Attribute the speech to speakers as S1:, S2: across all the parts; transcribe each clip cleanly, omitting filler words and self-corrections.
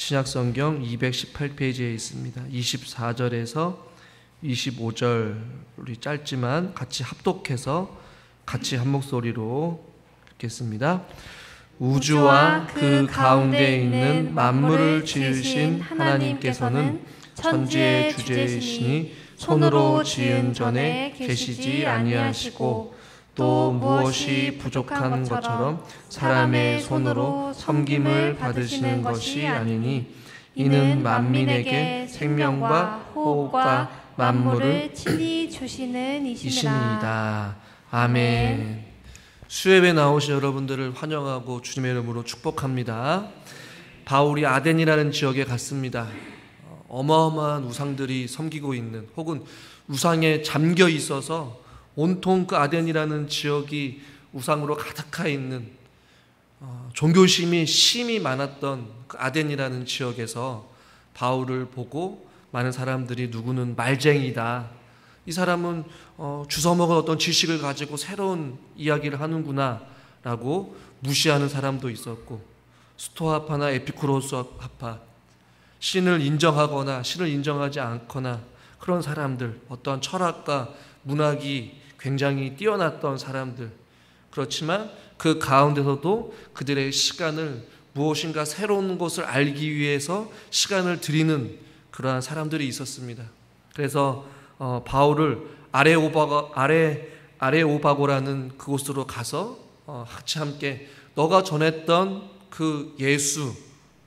S1: 신약성경 218페이지에 있습니다. 24절에서 25절 우리 짧지만 같이 합독해서 같이 한 목소리로 읽겠습니다. 우주와 그 가운데 있는 만물을 지으신 하나님께서는 천지의 주제이시니 손으로 지은 전에 계시지 아니하시고 또 무엇이 부족한 것처럼 사람의 손으로 섬김을 받으시는 것이 아니니 이는 만민에게 생명과 호흡과 만물을 친히 주시는 이시니이다. 아멘. 수협에 나오신 여러분들을 환영하고 주님의 이름으로 축복합니다. 바울이 아덴이라는 지역에 갔습니다. 어마어마한 우상들이 섬기고 있는 혹은 우상에 잠겨 있어서 온통 그 아덴이라는 지역이 우상으로 가득하 있는 종교심이 심히 많았던 그 아덴이라는 지역에서 바울을 보고 많은 사람들이 누구는 말쟁이다, 이 사람은 주워먹은 어떤 지식을 가지고 새로운 이야기를 하는구나 라고 무시하는 사람도 있었고, 스토아파나 에피쿠로스파, 신을 인정하거나 신을 인정하지 않거나 그런 사람들, 어떠한 철학과 문학이 굉장히 뛰어났던 사람들, 그렇지만 그 가운데서도 그들의 시간을 무엇인가 새로운 것을 알기 위해서 시간을 들이는 그러한 사람들이 있었습니다. 그래서 바울을 아레오바고라는 그곳으로 가서 같이 함께 너가 전했던 그 예수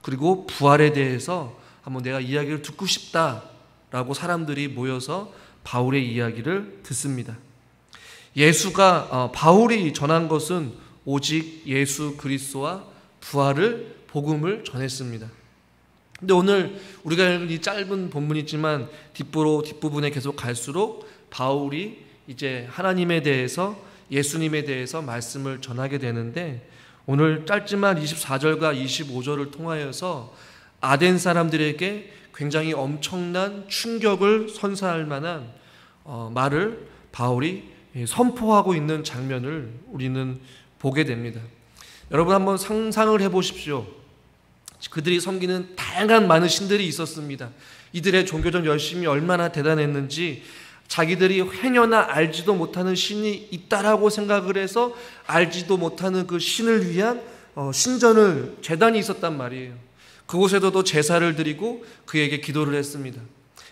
S1: 그리고 부활에 대해서 한번 내가 이야기를 듣고 싶다라고 사람들이 모여서 바울의 이야기를 듣습니다. 예수가 바울이 전한 것은 오직 예수 그리스도와 부활을 복음을 전했습니다. 근데 오늘 우리가 읽은 이 짧은 본문이지만 뒷부분에 계속 갈수록 바울이 이제 하나님에 대해서, 예수님에 대해서 말씀을 전하게 되는데, 오늘 짧지만 24절과 25절을 통하여서 아덴 사람들에게 굉장히 엄청난 충격을 선사할 만한 말을 바울이 선포하고 있는 장면을 우리는 보게 됩니다. 여러분 한번 상상을 해보십시오. 그들이 섬기는 다양한 많은 신들이 있었습니다. 이들의 종교적 열심이 얼마나 대단했는지, 자기들이 행여나 알지도 못하는 신이 있다라고 생각을 해서 알지도 못하는 그 신을 위한 신전을, 제단이 있었단 말이에요. 그곳에도 제사를 드리고 그에게 기도를 했습니다.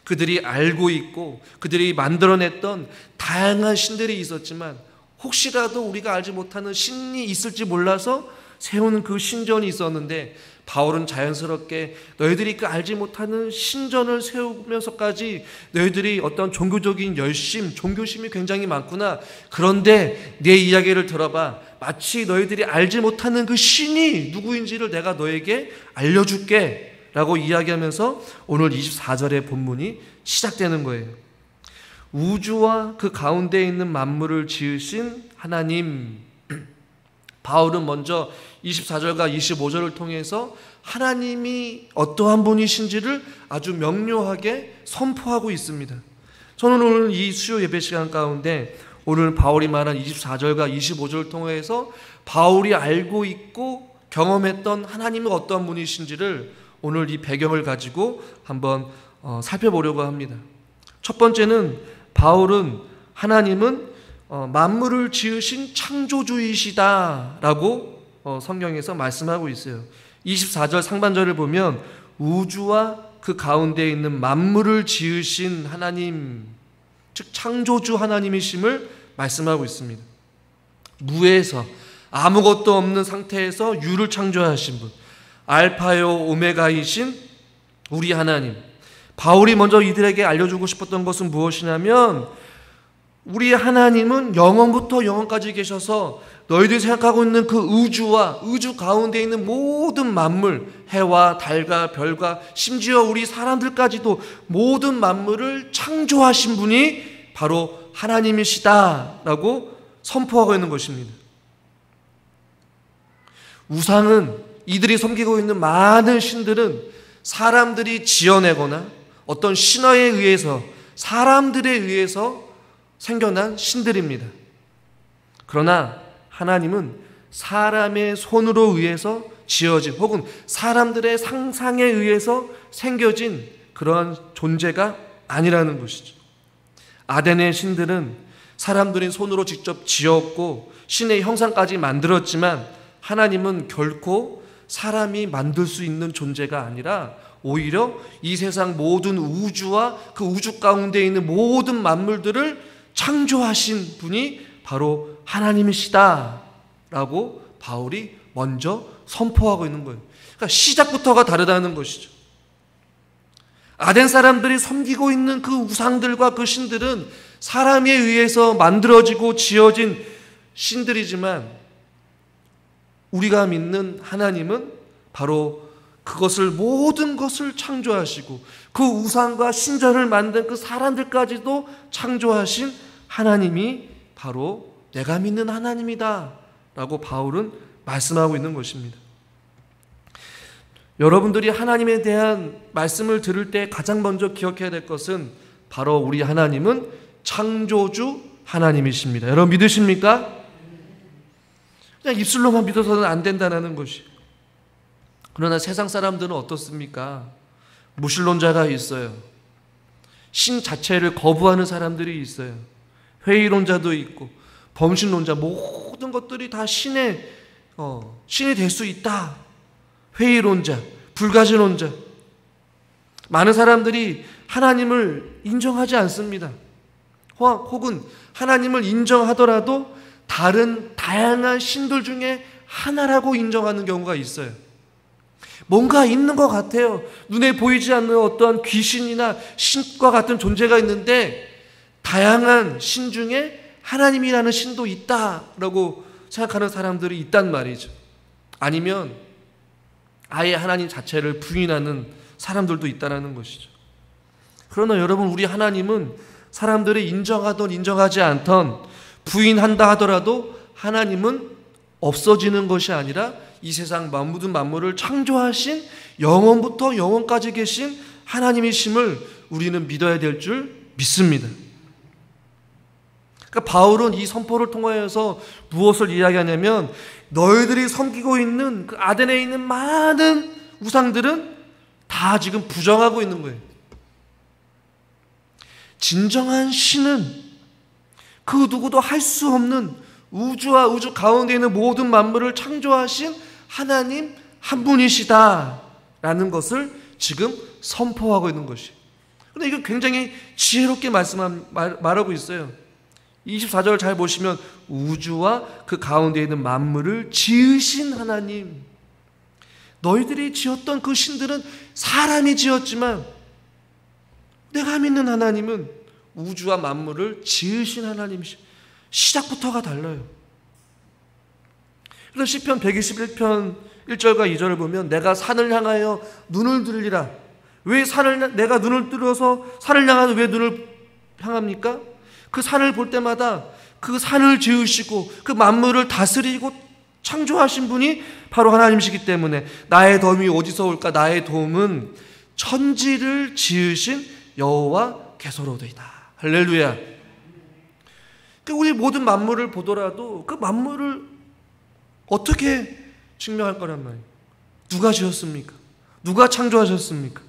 S1: 그들이 알고 있고 그들이 만들어냈던 다양한 신들이 있었지만, 혹시라도 우리가 알지 못하는 신이 있을지 몰라서 세우는 그 신전이 있었는데, 바울은 자연스럽게 너희들이 그 알지 못하는 신전을 세우면서까지 너희들이 어떤 종교적인 열심, 종교심이 굉장히 많구나. 그런데 내 이야기를 들어봐. 마치 너희들이 알지 못하는 그 신이 누구인지를 내가 너에게 알려줄게 라고 이야기하면서 오늘 24절의 본문이 시작되는 거예요. 우주와 그 가운데 있는 만물을 지으신 하나님. 바울은 먼저 24절과 25절을 통해서 하나님이 어떠한 분이신지를 아주 명료하게 선포하고 있습니다. 저는 오늘 이 수요 예배 시간 가운데 오늘 바울이 말한 24절과 25절을 통해서 바울이 알고 있고 경험했던 하나님이 어떠한 분이신지를 오늘 이 배경을 가지고 한번 살펴보려고 합니다. 첫 번째는 바울은 하나님은 만물을 지으신 창조주이시다라고 성경에서 말씀하고 있어요. 24절 상반절을 보면 우주와 그 가운데 있는 만물을 지으신 하나님, 즉 창조주 하나님이심을 말씀하고 있습니다. 무에서 아무것도 없는 상태에서 유를 창조하신 분, 알파요 오메가이신 우리 하나님. 바울이 먼저 이들에게 알려주고 싶었던 것은 무엇이냐면, 우리 하나님은 영원부터 영원까지 계셔서 너희들이 생각하고 있는 그 우주와 우주 가운데 있는 모든 만물, 해와 달과 별과 심지어 우리 사람들까지도 모든 만물을 창조하신 분이 바로 하나님이시다라고 선포하고 있는 것입니다. 우상은, 이들이 섬기고 있는 많은 신들은 사람들이 지어내거나 어떤 신화에 의해서, 사람들에 의해서 생겨난 신들입니다. 그러나 하나님은 사람의 손으로 의해서 지어진 혹은 사람들의 상상에 의해서 생겨진 그러한 존재가 아니라는 것이죠. 아덴의 신들은 사람들이 손으로 직접 지었고 신의 형상까지 만들었지만 하나님은 결코 사람이 만들 수 있는 존재가 아니라 오히려 이 세상 모든 우주와 그 우주 가운데 있는 모든 만물들을 창조하신 분이 바로 하나님이시다 라고 바울이 먼저 선포하고 있는 거예요. 그러니까 시작부터가 다르다는 것이죠. 아덴 사람들이 섬기고 있는 그 우상들과 그 신들은 사람에 의해서 만들어지고 지어진 신들이지만 우리가 믿는 하나님은 바로 그것을 모든 것을 창조하시고 그 우상과 신전을 만든 그 사람들까지도 창조하신 하나님이 바로 내가 믿는 하나님이다 라고 바울은 말씀하고 있는 것입니다. 여러분들이 하나님에 대한 말씀을 들을 때 가장 먼저 기억해야 될 것은 바로 우리 하나님은 창조주 하나님이십니다. 여러분 믿으십니까? 그냥 입술로만 믿어서는 안 된다는 것이. 그러나 세상 사람들은 어떻습니까? 무신론자가 있어요. 신 자체를 거부하는 사람들이 있어요. 회의론자도 있고 범신론자, 모든 것들이 다 신이 될 수 있다. 회의론자, 불가지론자. 많은 사람들이 하나님을 인정하지 않습니다. 혹은 하나님을 인정하더라도 다른 다양한 신들 중에 하나라고 인정하는 경우가 있어요. 뭔가 있는 것 같아요. 눈에 보이지 않는 어떠한 귀신이나 신과 같은 존재가 있는데 다양한 신 중에 하나님이라는 신도 있다라고 생각하는 사람들이 있단 말이죠. 아니면 아예 하나님 자체를 부인하는 사람들도 있다는 것이죠. 그러나 여러분, 우리 하나님은 사람들이 인정하든 인정하지 않던 부인한다 하더라도 하나님은 없어지는 것이 아니라 이 세상 모든 만물을 창조하신 영원부터 영원까지 계신 하나님이심을 우리는 믿어야 될 줄 믿습니다. 그러니까 바울은 이 선포를 통하여서 무엇을 이야기하냐면 너희들이 섬기고 있는 그 아덴에 있는 많은 우상들은 다 지금 부정하고 있는 거예요. 진정한 신은 그 누구도 할 수 없는 우주와 우주 가운데 있는 모든 만물을 창조하신 하나님 한 분이시다라는 것을 지금 선포하고 있는 것이에요. 그런데 이거 굉장히 지혜롭게 말하고 있어요. 24절 잘 보시면 우주와 그 가운데 있는 만물을 지으신 하나님. 너희들이 지었던 그 신들은 사람이 지었지만 내가 믿는 하나님은 우주와 만물을 지으신 하나님이시. 시작부터가 달라요. 그래서 시편 121편 1절과 2절을 보면 내가 산을 향하여 눈을 들리라. 왜 내가 눈을 들어서 산을 향하여 왜 눈을 향합니까? 그 산을 볼 때마다 그 산을 지으시고 그 만물을 다스리고 창조하신 분이 바로 하나님이시기 때문에 나의 도움이 어디서 올까? 나의 도움은 천지를 지으신 여호와께서로도이다. 할렐루야. 우리 모든 만물을 보더라도 그 만물을 어떻게 증명할 거란 말이에요. 누가 지었습니까? 누가 창조하셨습니까?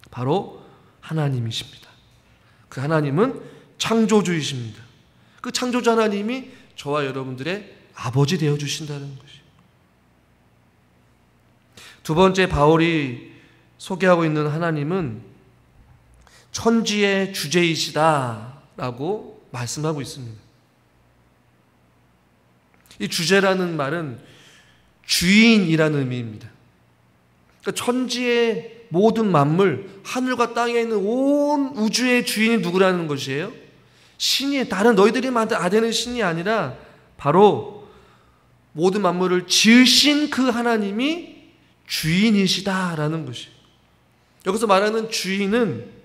S1: 바로 하나님이십니다. 그 하나님은 창조주이십니다. 그 창조주 하나님이 저와 여러분들의 아버지 되어주신다는 것이에요. 두 번째 바울이 소개하고 있는 하나님은 천지의 주제이시다라고 말씀하고 있습니다. 이 주제라는 말은 주인이라는 의미입니다. 그러니까 천지의 모든 만물, 하늘과 땅에 있는 온 우주의 주인이 누구라는 것이에요? 신이, 다른 너희들이 만든 아덴의 신이 아니라 바로 모든 만물을 지으신 그 하나님이 주인이시다라는 것이에요. 여기서 말하는 주인은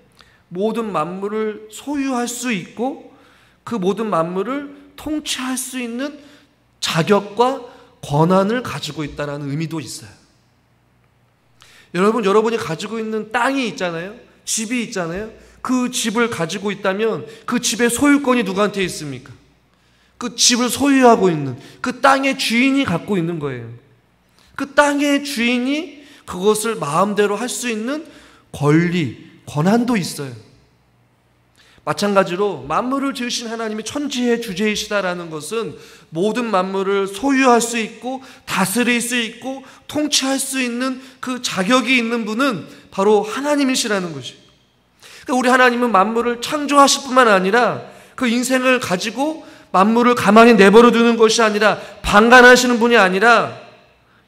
S1: 모든 만물을 소유할 수 있고 그 모든 만물을 통치할 수 있는 자격과 권한을 가지고 있다는 의미도 있어요. 여러분이 가지고 있는 땅이 있잖아요. 집이 있잖아요. 그 집을 가지고 있다면 그 집의 소유권이 누구한테 있습니까? 그 집을 소유하고 있는 그 땅의 주인이 갖고 있는 거예요. 그 땅의 주인이 그것을 마음대로 할 수 있는 권리, 권한도 있어요. 마찬가지로 만물을 지으신 하나님이 천지의 주제이시다라는 것은 모든 만물을 소유할 수 있고 다스릴 수 있고 통치할 수 있는 그 자격이 있는 분은 바로 하나님이시라는 것이에요. 그러니까 우리 하나님은 만물을 창조하실 뿐만 아니라 그 인생을 가지고 만물을 가만히 내버려 두는 것이 아니라 방관하시는 분이 아니라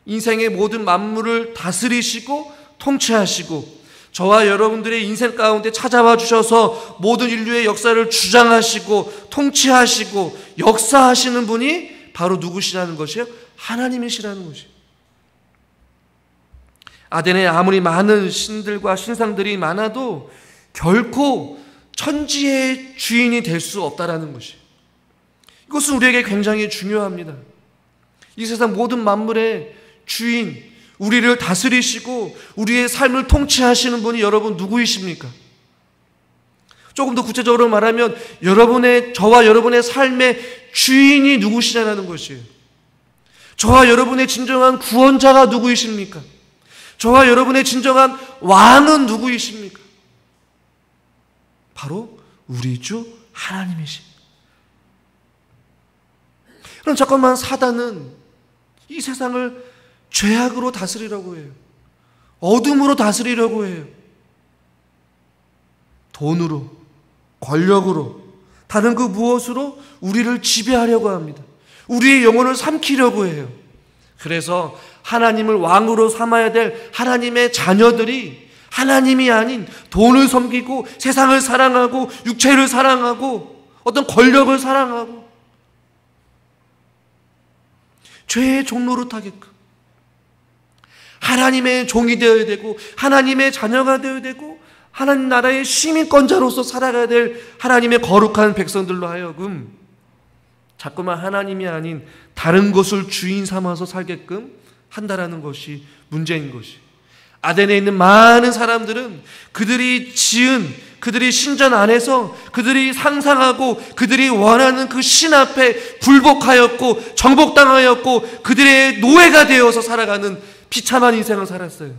S1: 인생의 모든 만물을 다스리시고 통치하시고 저와 여러분들의 인생 가운데 찾아와 주셔서 모든 인류의 역사를 주장하시고 통치하시고 역사하시는 분이 바로 누구시라는 것이에요? 하나님이시라는 것이에요. 아덴에 아무리 많은 신들과 신상들이 많아도 결코 천지의 주인이 될 수 없다라는 것이에요. 이것은 우리에게 굉장히 중요합니다. 이 세상 모든 만물의 주인, 우리를 다스리시고 우리의 삶을 통치하시는 분이 여러분 누구이십니까? 조금 더 구체적으로 말하면 저와 여러분의 삶의 주인이 누구시냐는 것이에요. 저와 여러분의 진정한 구원자가 누구이십니까? 저와 여러분의 진정한 왕은 누구이십니까? 바로 우리 주 하나님이십니다. 그럼 잠깐만, 사단은 이 세상을 죄악으로 다스리려고 해요. 어둠으로 다스리려고 해요. 돈으로, 권력으로, 다른 그 무엇으로 우리를 지배하려고 합니다. 우리의 영혼을 삼키려고 해요. 그래서 하나님을 왕으로 삼아야 될 하나님의 자녀들이 하나님이 아닌 돈을 섬기고 세상을 사랑하고 육체를 사랑하고 어떤 권력을 사랑하고 죄의 종로로 타게끔 하나님의 종이 되어야 되고 하나님의 자녀가 되어야 되고 하나님 나라의 시민권자로서 살아가야 될 하나님의 거룩한 백성들로 하여금 자꾸만 하나님이 아닌 다른 것을 주인 삼아서 살게끔 한다라는 것이 문제인 것이. 아덴에 있는 많은 사람들은 그들이 신전 안에서 그들이 상상하고 그들이 원하는 그 신 앞에 굴복하였고 정복당하였고 그들의 노예가 되어서 살아가는 비참한 인생을 살았어요.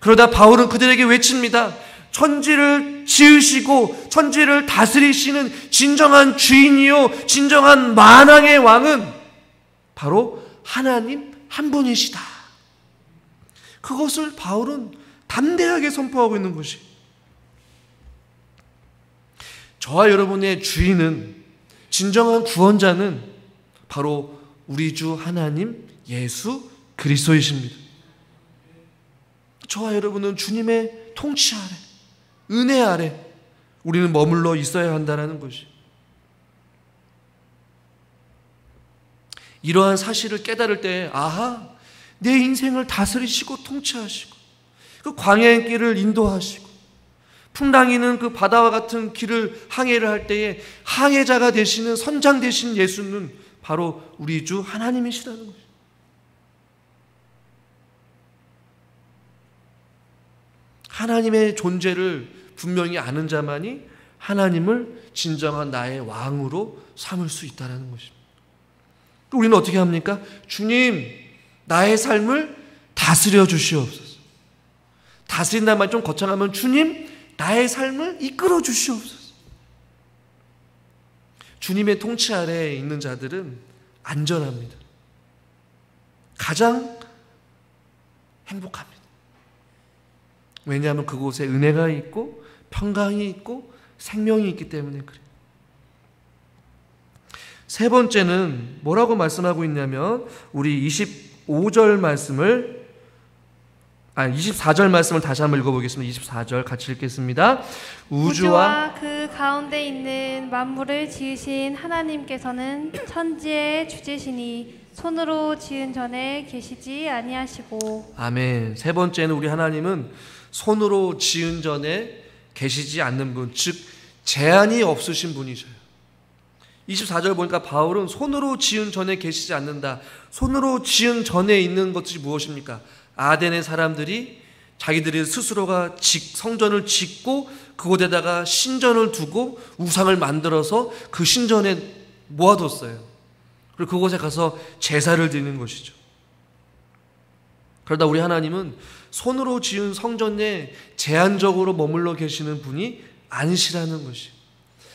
S1: 그러다 바울은 그들에게 외칩니다. 천지를 지으시고 천지를 다스리시는 진정한 주인이요 진정한 만왕의 왕은 바로 하나님 한 분이시다. 그것을 바울은 담대하게 선포하고 있는 것이, 저와 여러분의 주인은, 진정한 구원자는 바로 우리 주 하나님 예수 그리스도이십니다. 저와 여러분은 주님의 통치 아래, 은혜 아래 우리는 머물러 있어야 한다는 것이. 이러한 사실을 깨달을 때, 아하, 내 인생을 다스리시고 통치하시고 그 광야의 길을 인도하시고 풍랑이는 그 바다와 같은 길을 항해를 할 때에 항해자가 되시는 선장 되신 예수는 바로 우리 주 하나님이시라는 것입니다. 하나님의 존재를 분명히 아는 자만이 하나님을 진정한 나의 왕으로 삼을 수 있다는 것입니다. 우리는 어떻게 합니까? 주님, 나의 삶을 다스려 주시옵소서. 다스린다는 말 좀 거창하면 주님, 나의 삶을 이끌어 주시옵소서. 주님의 통치 아래에 있는 자들은 안전합니다. 가장 행복합니다. 왜냐하면 그곳에 은혜가 있고 평강이 있고 생명이 있기 때문에 그래요. 세 번째는 뭐라고 말씀하고 있냐면 우리 24절 말씀을 다시 한번 읽어보겠습니다. 24절 같이 읽겠습니다. 우주와
S2: 그 가운데 있는 만물을 지으신 하나님께서는 천지의 주제시니 손으로 지은 전에 계시지 아니하시고. 아멘.
S1: 세 번째는 우리 하나님은 손으로 지은 전에 계시지 않는 분, 즉 제한이 없으신 분이셔요. 24절 보니까 바울은 손으로 지은 전에 계시지 않는다. 손으로 지은 전에 있는 것이 무엇입니까? 아덴의 사람들이 자기들이 스스로가 성전을 짓고 그곳에다가 신전을 두고 우상을 만들어서 그 신전에 모아뒀어요. 그리고 그곳에 가서 제사를 드리는 것이죠. 그러다 우리 하나님은 손으로 지은 성전에 제한적으로 머물러 계시는 분이 아니시라는 것이.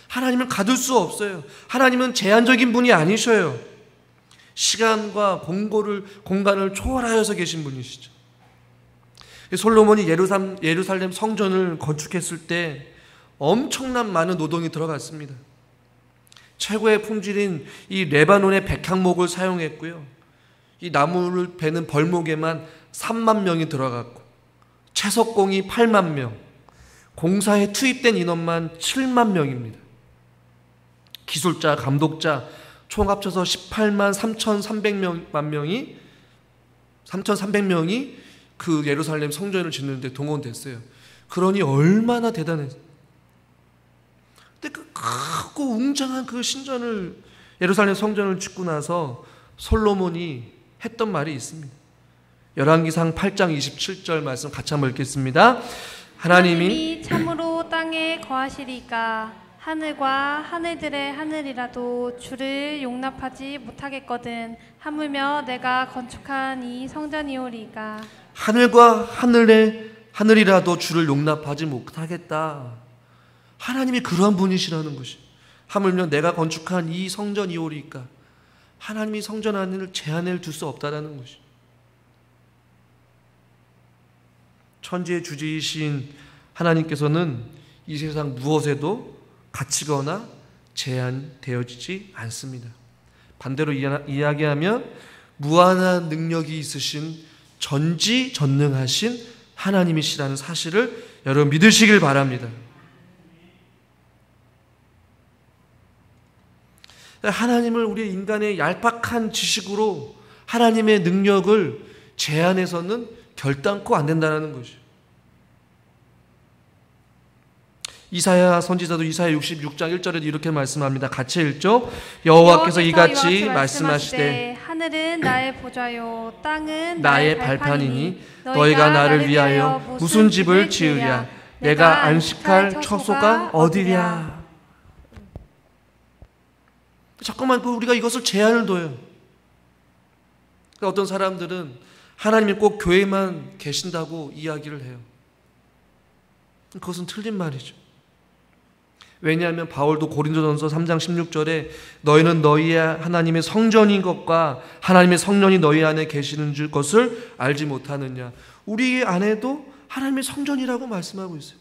S1: 하나님을 가둘 수 없어요. 하나님은 제한적인 분이 아니셔요. 시간과 공간을 초월하여서 계신 분이시죠. 솔로몬이 예루살렘 성전을 건축했을 때 엄청난 많은 노동이 들어갔습니다. 최고의 품질인 이 레바논의 백향목을 사용했고요. 이 나무를 베는 벌목에만 3만 명이 들어갔고, 채석공이 8만 명, 공사에 투입된 인원만 7만 명입니다. 기술자, 감독자 총 합쳐서 18만 3,300명이 그 예루살렘 성전을 짓는데 동원됐어요. 그러니 얼마나 대단했어요. 근데 그 크고 웅장한 그 예루살렘 성전을 짓고 나서 솔로몬이 했던 말이 있습니다. 열왕기상 8장 27절 말씀 같이 한번 읽겠습니다. 하나님이
S2: 참으로 땅에 거하시리까 하늘과 하늘들의 하늘이라도 주를 용납하지 못하겠거든. 하물며 내가 건축한 이 성전이오리까.
S1: 하늘과 하늘의 하늘이라도 주를 용납하지 못하겠다. 하나님이 그러한 분이시라는 것이. 하물며 내가 건축한 이 성전이오리까. 하나님이 성전 안을 제한을 둘 수 없다라는 것이. 천지의 주지이신 하나님께서는 이 세상 무엇에도 갇히거나 제한되어지지 않습니다. 반대로 이야기하면 무한한 능력이 있으신 전지전능하신 하나님이시라는 사실을 여러분 믿으시길 바랍니다. 하나님을 우리 인간의 얄팍한 지식으로 하나님의 능력을 제한해서는 결단코 안 된다는 것이죠. 이사야 선지자도 이사야 66장 1절에도 이렇게 말씀합니다. 같이 읽죠. 여호와께서 이같이 말씀하시되
S2: 하늘은 나의 보좌요 땅은
S1: 나의 발판이니 너희가 나를 위하여 무슨 집을 지으랴. 내가 안식할 처소가 어디랴. 잠깐만 우리가 이것을 제한을 둬요. 어떤 사람들은 하나님이 꼭 교회만 계신다고 이야기를 해요. 그것은 틀린 말이죠. 왜냐하면 바울도 고린도전서 3장 16절에 너희는 너희의 하나님의 성전인 것과 하나님의 성령이 너희 안에 계시는 것을 알지 못하느냐. 우리 안에도 하나님의 성전이라고 말씀하고 있어요.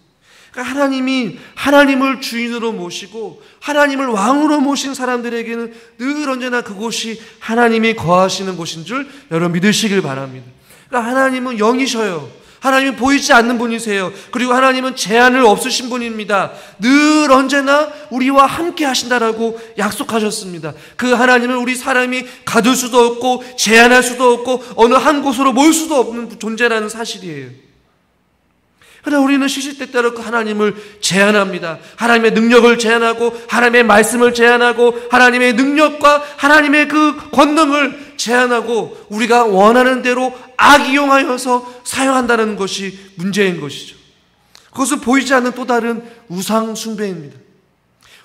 S1: 그러니까 하나님이 하나님을 주인으로 모시고 하나님을 왕으로 모신 사람들에게는 늘 언제나 그곳이 하나님이 거하시는 곳인 줄 여러분 믿으시길 바랍니다. 그러니까 하나님은 영이셔요. 하나님은 보이지 않는 분이세요. 그리고 하나님은 제한을 없으신 분입니다. 늘 언제나 우리와 함께 하신다라고 약속하셨습니다. 그 하나님은 우리 사람이 가둘 수도 없고 제한할 수도 없고 어느 한 곳으로 모일 수도 없는 존재라는 사실이에요. 그러나 우리는 시시때때로 그 하나님을 제한합니다. 하나님의 능력을 제한하고 하나님의 말씀을 제한하고 하나님의 능력과 하나님의 그 권능을 제한하고 우리가 원하는 대로 악이용하여서 사용한다는 것이 문제인 것이죠. 그것은 보이지 않는 또 다른 우상 숭배입니다.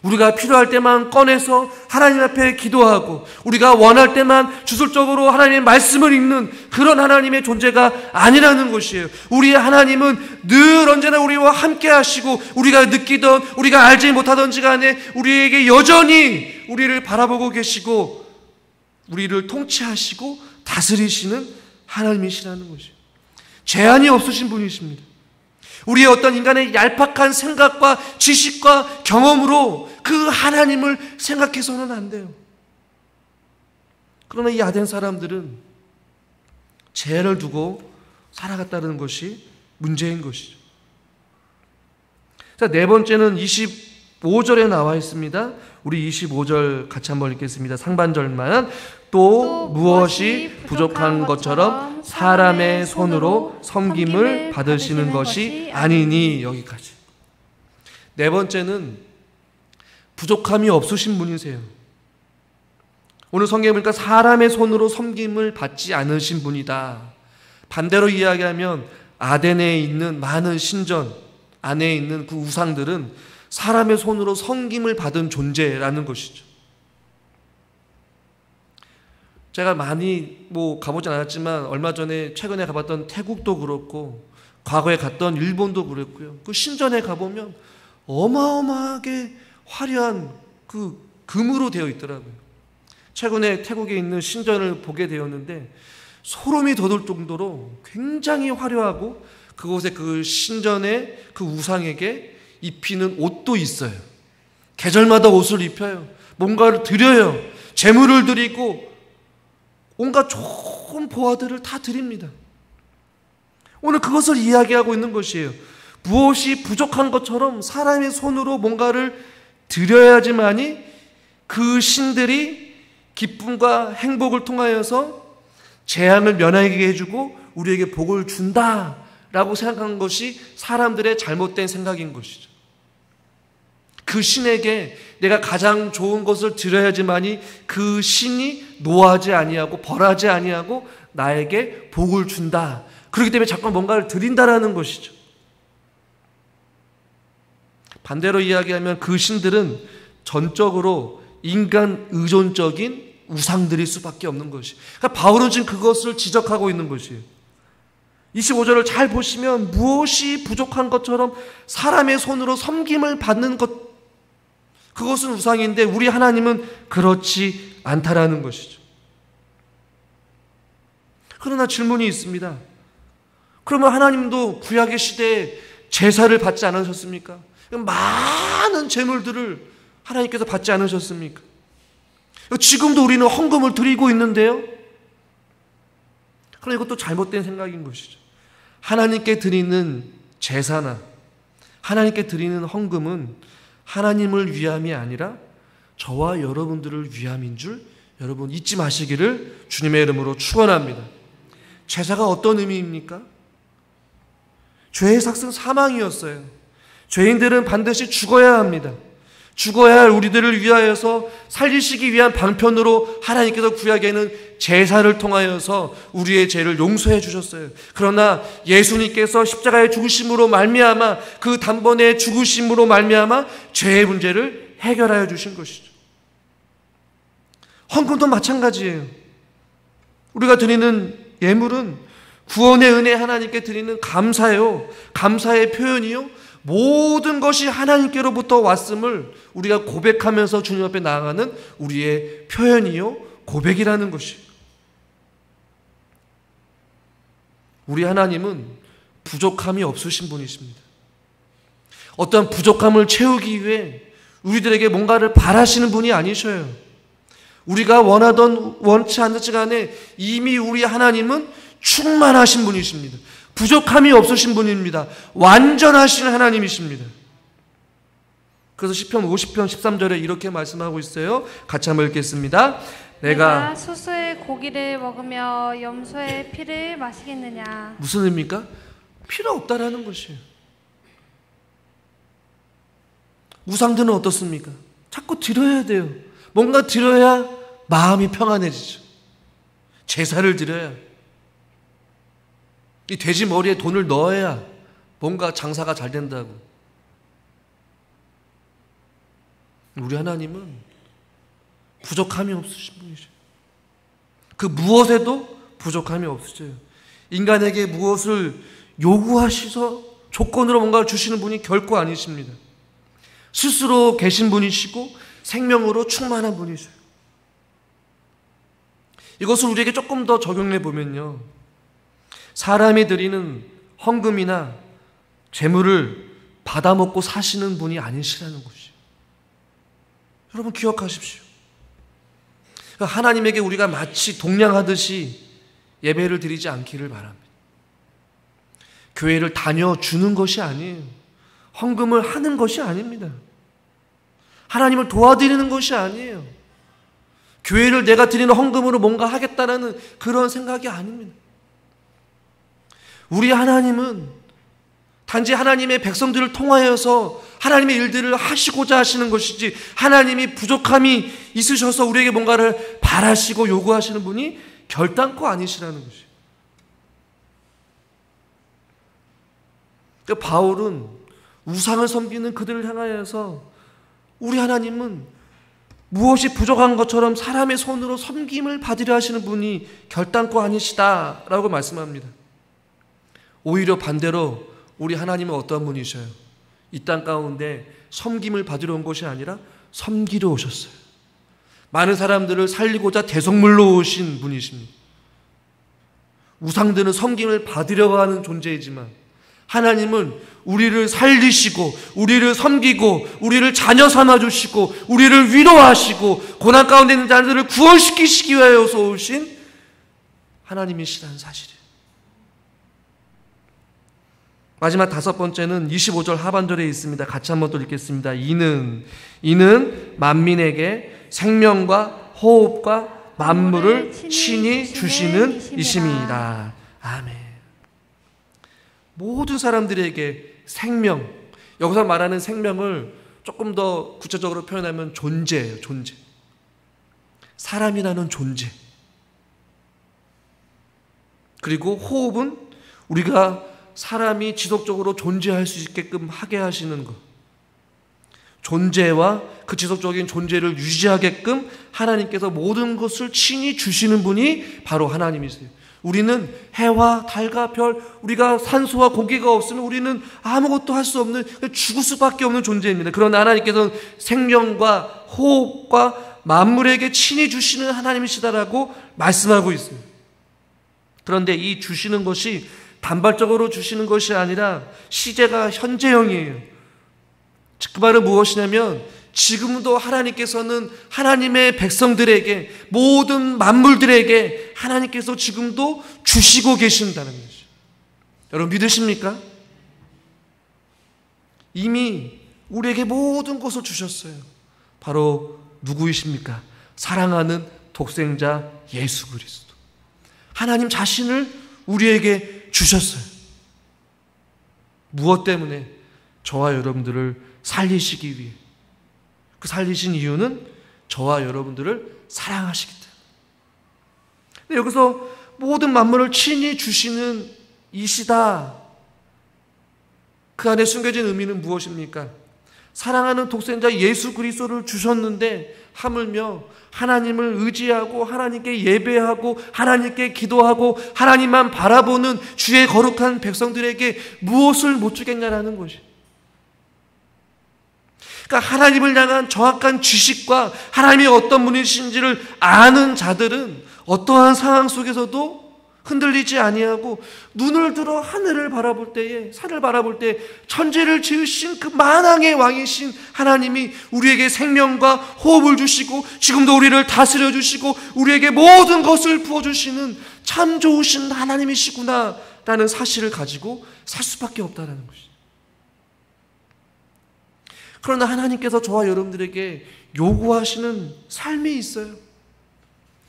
S1: 우리가 필요할 때만 꺼내서 하나님 앞에 기도하고 우리가 원할 때만 주술적으로 하나님의 말씀을 읽는 그런 하나님의 존재가 아니라는 것이에요. 우리의 하나님은 늘 언제나 우리와 함께 하시고 우리가 느끼던 우리가 알지 못하던지 간에 우리에게 여전히 우리를 바라보고 계시고 우리를 통치하시고 다스리시는 하나님이시라는 것이에요. 제한이 없으신 분이십니다. 우리의 어떤 인간의 얄팍한 생각과 지식과 경험으로 그 하나님을 생각해서는 안 돼요. 그러나 이 아덴 사람들은 제한을 두고 살아갔다는 것이 문제인 것이죠. 자, 네 번째는 25절에 나와 있습니다. 우리 25절 같이 한번 읽겠습니다. 상반절만. 또 무엇이 부족한 것처럼 사람의 손으로 섬김을 받으시는 것이 아니니. 여기까지. 네 번째는 부족함이 없으신 분이세요. 오늘 성경에 보니까 사람의 손으로 섬김을 받지 않으신 분이다. 반대로 이야기하면 아덴에 있는 많은 신전 안에 있는 그 우상들은 사람의 손으로 섬김을 받은 존재라는 것이죠. 제가 많이 가보진 않았지만 얼마 전에 최근에 가봤던 태국도 그렇고 과거에 갔던 일본도 그랬고요. 그 신전에 가보면 어마어마하게 화려한 그 금으로 되어 있더라고요. 최근에 태국에 있는 신전을 보게 되었는데 소름이 돋을 정도로 굉장히 화려하고 그곳에 그 신전의 그 우상에게 입히는 옷도 있어요. 계절마다 옷을 입혀요. 뭔가를 드려요. 제물을 드리고 온갖 좋은 보화들을 다 드립니다. 오늘 그것을 이야기하고 있는 것이에요. 무엇이 부족한 것처럼 사람의 손으로 뭔가를 드려야지만이 그 신들이 기쁨과 행복을 통하여서 재앙을 면하게 해주고 우리에게 복을 준다라고 생각한 것이 사람들의 잘못된 생각인 것이죠. 그 신에게 내가 가장 좋은 것을 드려야지만이 그 신이 노하지 아니하고 벌하지 아니하고 나에게 복을 준다. 그렇기 때문에 자꾸 뭔가를 드린다라는 것이죠. 반대로 이야기하면 그 신들은 전적으로 인간 의존적인 우상들일 수밖에 없는 것이. 그러니까 바울은 지금 그것을 지적하고 있는 것이에요. 25절을 잘 보시면 무엇이 부족한 것처럼 사람의 손으로 섬김을 받는 것, 그것은 우상인데 우리 하나님은 그렇지 않다라는 것이죠. 그러나 질문이 있습니다. 그러면 하나님도 구약의 시대에 제사를 받지 않으셨습니까? 많은 제물들을 하나님께서 받지 않으셨습니까? 지금도 우리는 헌금을 드리고 있는데요. 그러나 이것도 잘못된 생각인 것이죠. 하나님께 드리는 제사나 하나님께 드리는 헌금은 하나님을 위함이 아니라 저와 여러분들을 위함인 줄 여러분 잊지 마시기를 주님의 이름으로 축원합니다. 제사가 어떤 의미입니까? 죄의 삭은 사망이었어요. 죄인들은 반드시 죽어야 합니다. 죽어야 할 우리들을 위하여서 살리시기 위한 방편으로 하나님께서 구약에는 제사를 통하여서 우리의 죄를 용서해 주셨어요. 그러나 예수님께서 십자가의 죽으심으로 말미암아 그 단번에 죽으심으로 말미암아 죄의 문제를 해결하여 주신 것이죠. 헌금도 마찬가지예요. 우리가 드리는 예물은 구원의 은혜 하나님께 드리는 감사예요. 감사의 표현이요. 모든 것이 하나님께로부터 왔음을 우리가 고백하면서 주님 앞에 나아가는 우리의 표현이요 고백이라는 것이에요. 우리 하나님은 부족함이 없으신 분이십니다. 어떤 부족함을 채우기 위해 우리들에게 뭔가를 바라시는 분이 아니셔요. 우리가 원하던 원치 않을지 간에 이미 우리 하나님은 충만하신 분이십니다. 부족함이 없으신 분입니다. 완전하신 하나님이십니다. 그래서 시편 50편 13절에 이렇게 말씀하고 있어요. 같이 한번 읽겠습니다. 내가
S2: 소소의 고기를 먹으며 염소의 피를 마시겠느냐.
S1: 무슨 의미입니까? 필요 없다라는 것이에요. 우상들은 어떻습니까? 자꾸 드려야 돼요. 뭔가 드려야 마음이 평안해지죠. 제사를 드려야, 이 돼지 머리에 돈을 넣어야 뭔가 장사가 잘 된다고. 우리 하나님은 부족함이 없으신 분이죠. 그 무엇에도 부족함이 없으셔요. 인간에게 무엇을 요구하셔서 조건으로 뭔가를 주시는 분이 결코 아니십니다. 스스로 계신 분이시고 생명으로 충만한 분이세요. 이것을 우리에게 조금 더 적용해 보면요, 사람이 드리는 헌금이나 재물을 받아먹고 사시는 분이 아니시라는 것이에요. 여러분 기억하십시오. 하나님에게 우리가 마치 동냥하듯이 예배를 드리지 않기를 바랍니다. 교회를 다녀주는 것이 아니에요. 헌금을 하는 것이 아닙니다. 하나님을 도와드리는 것이 아니에요. 교회를 내가 드리는 헌금으로 뭔가 하겠다는 그런 생각이 아닙니다. 우리 하나님은 단지 하나님의 백성들을 통하여서 하나님의 일들을 하시고자 하시는 것이지, 하나님이 부족함이 있으셔서 우리에게 뭔가를 바라시고 요구하시는 분이 결단코 아니시라는 것이에요. 그러니까 바울은 우상을 섬기는 그들을 향하여서 우리 하나님은 무엇이 부족한 것처럼 사람의 손으로 섬김을 받으려 하시는 분이 결단코 아니시다라고 말씀합니다. 오히려 반대로 우리 하나님은 어떤 분이셔요? 이 땅 가운데 섬김을 받으러 온 것이 아니라 섬기러 오셨어요. 많은 사람들을 살리고자 대속물로 오신 분이십니다. 우상들은 섬김을 받으려고 하는 존재이지만 하나님은 우리를 살리시고 우리를 섬기고 우리를 자녀 삼아주시고 우리를 위로하시고 고난 가운데 있는 자들을 구원시키시기 위하여서 오신 하나님이시라는 사실이에요. 마지막 다섯 번째는 25절 하반절에 있습니다. 같이 한번 또 읽겠습니다. 이는 만민에게 생명과 호흡과 만물을 친히 주시는 이심이니라. 아멘. 모든 사람들에게 생명, 여기서 말하는 생명을 조금 더 구체적으로 표현하면 존재예요. 존재. 사람이라는 존재. 그리고 호흡은 우리가 사람이 지속적으로 존재할 수 있게끔 하게 하시는 것. 존재와 그 지속적인 존재를 유지하게끔 하나님께서 모든 것을 친히 주시는 분이 바로 하나님이세요. 우리는 해와 달과 별, 우리가 산소와 공기가 없으면 우리는 아무것도 할 수 없는, 죽을 수밖에 없는 존재입니다. 그러나 하나님께서는 생명과 호흡과 만물에게 친히 주시는 하나님이시다라고 말씀하고 있어요. 그런데 이 주시는 것이 단발적으로 주시는 것이 아니라 시제가 현재형이에요. 그 말은 무엇이냐면 지금도 하나님께서는 하나님의 백성들에게 모든 만물들에게 하나님께서 지금도 주시고 계신다는 것이죠. 여러분 믿으십니까? 이미 우리에게 모든 것을 주셨어요. 바로 누구이십니까? 사랑하는 독생자 예수 그리스도. 하나님 자신을 우리에게 주셨어요. 무엇 때문에? 저와 여러분들을 살리시기 위해. 그 살리신 이유는 저와 여러분들을 사랑하시기 때문에. 근데 여기서 모든 만물을 친히 주시는 이시다. 그 안에 숨겨진 의미는 무엇입니까? 사랑하는 독생자 예수 그리스도를 주셨는데 하물며 하나님을 의지하고 하나님께 예배하고 하나님께 기도하고 하나님만 바라보는 주의 거룩한 백성들에게 무엇을 못 주겠냐라는 것이. 그러니까 하나님을 향한 정확한 지식과 하나님이 어떤 분이신지를 아는 자들은 어떠한 상황 속에서도 흔들리지 아니하고 눈을 들어 하늘을 바라볼 때에, 산을 바라볼 때 천지를 지으신 그 만왕의 왕이신 하나님이 우리에게 생명과 호흡을 주시고 지금도 우리를 다스려 주시고 우리에게 모든 것을 부어주시는 참 좋으신 하나님이시구나 라는 사실을 가지고 살 수밖에 없다는 것이죠. 그러나 하나님께서 저와 여러분들에게 요구하시는 삶이 있어요.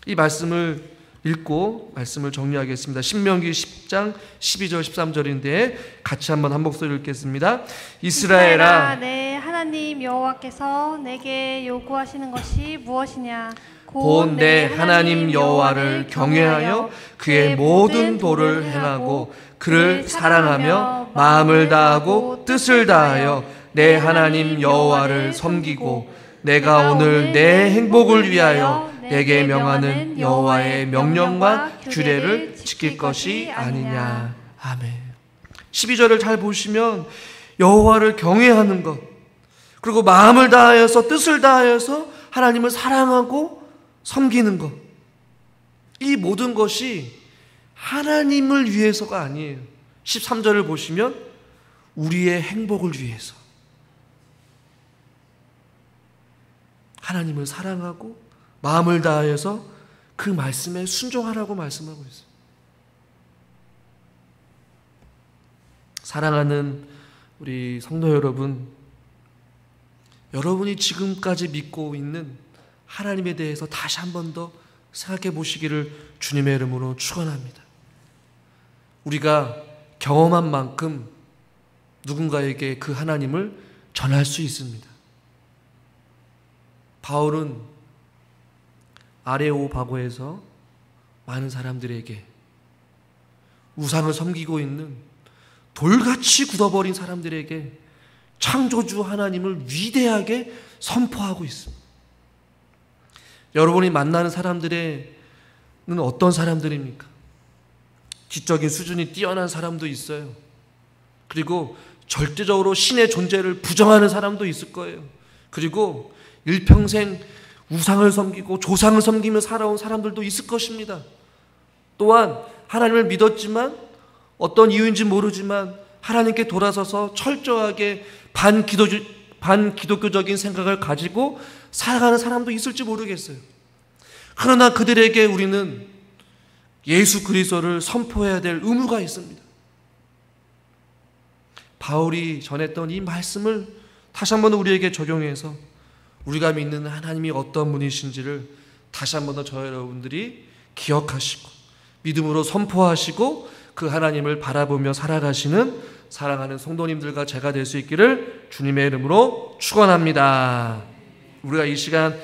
S1: 이 말씀을 읽고 말씀을 정리하겠습니다. 신명기 10장 12절 13절인데 같이 한번 한 목소리 읽겠습니다. 이스라엘아,
S2: 내 하나님 여호와께서 내게 요구하시는 것이 무엇이냐?
S1: 곧 내 하나님 여호와를 경외하여 그의 모든 도를 행하고 그를 사랑하며 마음을 다하고 뜻을 다하여 내 하나님 여호와를 섬기고 내가 오늘 내 행복을 위하여 내게 명하는 여호와의 명령과 규례를 지킬 것이 아니냐. 아멘. 12절을 잘 보시면 여호와를 경외하는 것, 그리고 마음을 다하여서 뜻을 다하여서 하나님을 사랑하고 섬기는 것, 이 모든 것이 하나님을 위해서가 아니에요. 13절을 보시면 우리의 행복을 위해서 하나님을 사랑하고 마음을 다하여서 그 말씀에 순종하라고 말씀하고 있어요. 사랑하는 우리 성도 여러분, 여러분이 지금까지 믿고 있는 하나님에 대해서 다시 한 번 더 생각해 보시기를 주님의 이름으로 축원합니다. 우리가 경험한 만큼 누군가에게 그 하나님을 전할 수 있습니다. 바울은 아레오바고에서 많은 사람들에게 우상을 섬기고 있는 돌같이 굳어버린 사람들에게 창조주 하나님을 위대하게 선포하고 있습니다. 여러분이 만나는 사람들은 어떤 사람들입니까? 지적인 수준이 뛰어난 사람도 있어요. 그리고 절대적으로 신의 존재를 부정하는 사람도 있을 거예요. 그리고 일평생 우상을 섬기고 조상을 섬기며 살아온 사람들도 있을 것입니다. 또한 하나님을 믿었지만 어떤 이유인지 모르지만 하나님께 돌아서서 철저하게 반기독교적인 생각을 가지고 살아가는 사람도 있을지 모르겠어요. 그러나 그들에게 우리는 예수 그리스도를 선포해야 될 의무가 있습니다. 바울이 전했던 이 말씀을 다시 한번 우리에게 적용해서 우리가 믿는 하나님이 어떤 분이신지를 다시 한번 더 저 여러분들이 기억하시고 믿음으로 선포하시고 그 하나님을 바라보며 살아가시는 사랑하는 성도님들과 제가 될 수 있기를 주님의 이름으로 축원합니다. 우리가 이 시간